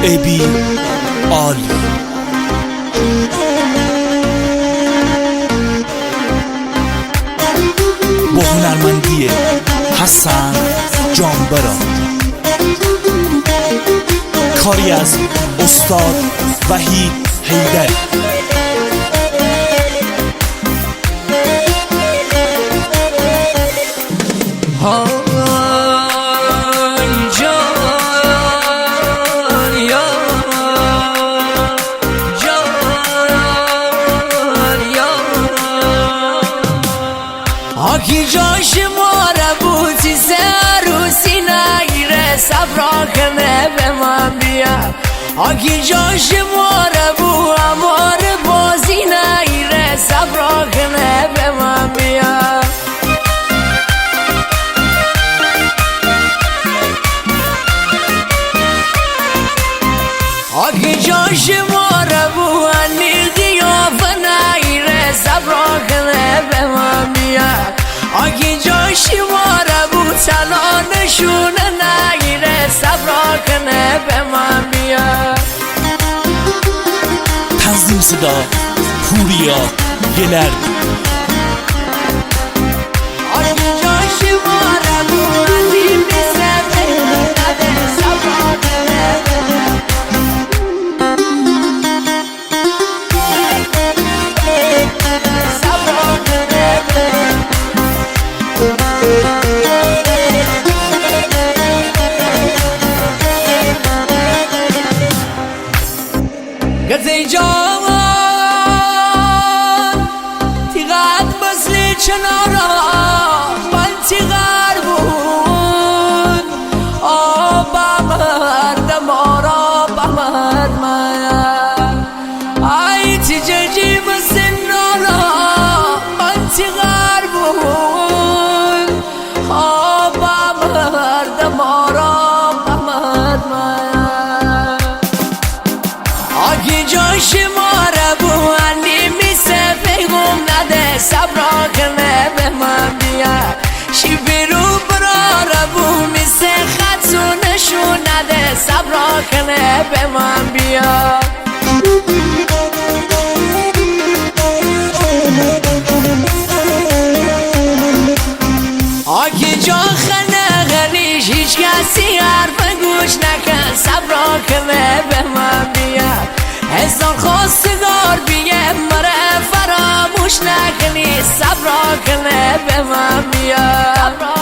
ابی عالی با هنرمندی حسن جانبران، کاری از استاد وحید حیدر. آکی جاش ماره بودی سروسی نگیره صبرا کنه به من بیا. آکی جاش ماره بو امار بازی نگیره صبرا کنه به من بیا. آکی جاش ماره بو انی قیافه نگیره صبرا کنه به من بیا. آگی جاشی ماره بود تلا نشونه نگیره صبرا کنه به من بیا. تنظیم صدا پوریا گلر. آگی جاشی ماره بود علی میزه نده صبرا کنه به من. صبرا کنه به من. گزی جان تیغت بسلی چنارا من تیغر بود آبا مرد مارا بمرد من ای تیجی بسنارا من تیغر بود آبا مرد مارا بمرد من. آگی جاش ماره بو انی میسه پیغم نده صبرا کنه به من بیا. شی بیرو براره بو میسه خط و نشون نده صبرا کنه به من بیا. آگی جان خنه غریش هیچ کسی حرف گوش نکن صبرا کنه به من بیا. هزار خواستگار بیه مره فراموش نکنی صبرا کنه به من بیا.